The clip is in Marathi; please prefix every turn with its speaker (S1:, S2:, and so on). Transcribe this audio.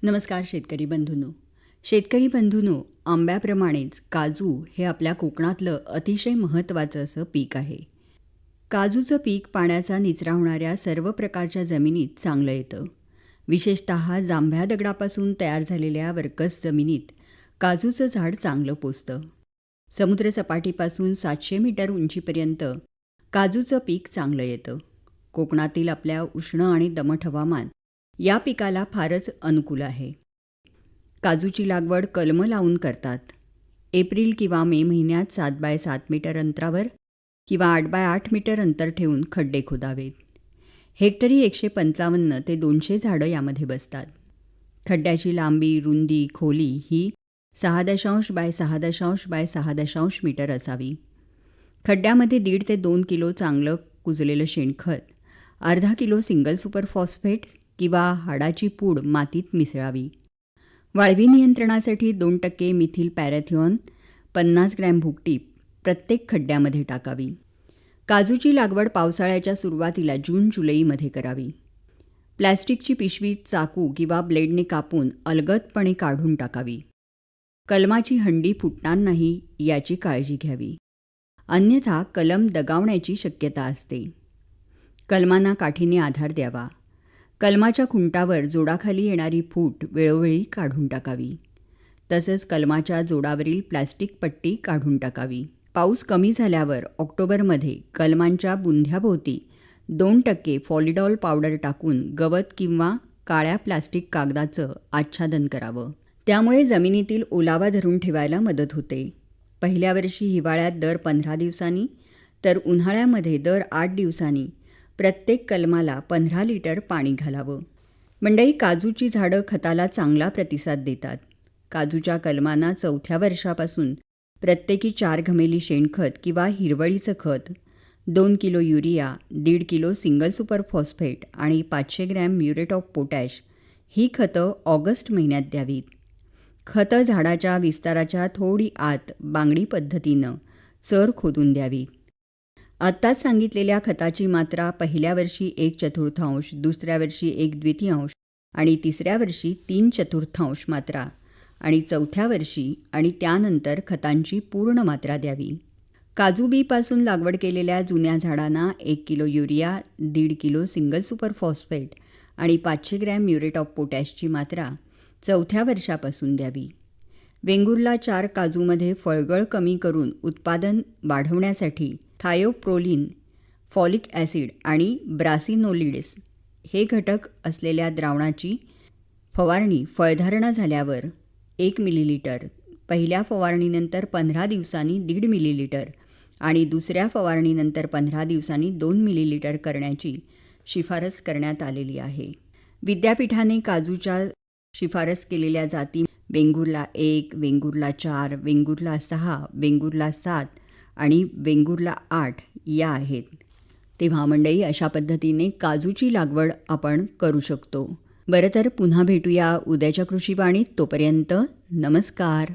S1: नमस्कार शेतकरी बंधूंनो. शेतकरी बंधूंनो, आंब्याप्रमाणेच काजू हे आपल्या कोकणातलं अतिशय महत्त्वाचं असं पीक आहे. काजूचं पीक पाण्याचा निचरा होणाऱ्या सर्व प्रकारच्या जमिनीत चांगलं येतं. विशेषतः जांभ्या दगडापासून तयार झालेल्या वर्कस जमिनीत काजूचं झाड चांगलं पोसतं. समुद्रसपाटीपासून 700 मीटर उंचीपर्यंत काजूचं पीक चांगलं येतं. कोकणातील आपल्या उष्ण आणि दमट हवामान या पिकाला फारच अनुकूल आहे. काजूची लागवड कलमं लावून करतात. एप्रिल किंवा मे महिन्यात 7x7 मीटर अंतरावर किंवा 8x8 मीटर अंतर ठेवून खड्डे खोदावेत. हेक्टरी 155 ते 200 झाडं यामध्ये बसतात. खड्ड्याची लांबी, रुंदी, खोली ही 6.6x6.6 मीटर असावी. खड्ड्यामध्ये 1.5 ते 2 किलो चांगलं कुजलेलं शेणखत, अर्धा किलो सिंगल सुपर फॉस्फेट किंवा हाडाची पूड मातीत मिसळावी. वाळवी नियंत्रणासाठी 2% मिथिल पॅरॅथिऑन, 50 ग्रॅम भुकटी प्रत्येक खड्ड्यामध्ये टाकावी. काजूची लागवड पावसाळ्याच्या सुरुवातीला जून-जुलैमध्ये करावी. प्लॅस्टिकची पिशवी चाकू किंवा ब्लेडने कापून अलगदपणे काढून टाकावी. कलमाची हंडी फुटणार नाही याची काळजी घ्यावी, अन्यथा कलम दगावण्याची शक्यता असते. कलमांना काठीने आधार द्यावा. कलमाच्या खुंटावर जोडाखाली येणारी फूट वेळोवेळी काढून टाकावी. तसंच कलमाच्या जोडावरील प्लॅस्टिक पट्टी काढून टाकावी. पाऊस कमी झाल्यावर ऑक्टोबरमध्ये कलमांच्या बुंध्याभोवती 2% फॉलिडॉल पावडर टाकून गवत किंवा काळ्या प्लास्टिक कागदाचं आच्छादन करावं. त्यामुळे जमिनीतील ओलावा धरून ठेवायला मदत होते. पहिल्या वर्षी हिवाळ्यात दर 15 दिवसांनी तर उन्हाळ्यामध्ये दर 8 दिवसांनी प्रत्येक कलमाला 15 लिटर पाणी घालावं. मंडळी, काजूची झाडं खताला चांगला प्रतिसाद देतात. काजूच्या कलमांना 4थ्या वर्षापासून प्रत्येकी 4 घमेली शेणखत किंवा हिरवळीचं खत, 2 kilo urea, 1.5 kilo single super phosphate आणि 500 ग्रॅम म्युरेट ऑफ पोटॅश ही खतं ऑगस्ट महिन्यात द्यावीत. खतं झाडाच्या विस्ताराच्या थोडी आत बांगडी पद्धतीनं चर खोदून द्यावीत. आत्ताच सांगितलेल्या खताची मात्रा पहिल्या वर्षी 1/4, दुसऱ्या वर्षी 1/2 आणि तिसऱ्या वर्षी 3/4 मात्रा आणि 4थ्या वर्षी आणि त्यानंतर खतांची पूर्ण मात्रा द्यावी. काजू बीपासून लागवड केलेल्या जुन्या झाडांना 1 kilo urea, 1.5 kilo single super phosphate आणि 500 ग्रॅम म्युरेट ऑफ पोटॅशची मात्रा 4थ्या वर्षापासून द्यावी. वेंगुर्ला 4 काजूमध्ये फळगळ कमी करून उत्पादन वाढवण्यासाठी थायोप्रोलिन, फॉलिक ॲसिड आणि ब्रासिनोलिड्स हे घटक असलेल्या द्रावणाची फवारणी फळधारणा झाल्यावर 1 मिलीलिटर, पहिल्या फवारणीनंतर 15 दिवसांनी 1.5 मिलीलिटर आणि दुसऱ्या फवारणीनंतर 15 दिवसांनी 2 मिलीलिटर करण्याची शिफारस करण्यात आलेली आहे. विद्यापीठाने काजूच्या शिफारस केलेल्या जाती वेंगुर्ला 1, वेंगुर्ला 4, वेंगुर्ला 6, वेंगुर्ला 7 आणि वेंगुर्ला 8 या आहेत. तेव्हा मंडळी, अशा पद्धतीने काजूची लागवड आपण करू शकतो. बरं, तर पुन्हा भेटूया उद्याच्या कृषीवाणीत. तोपर्यंत नमस्कार.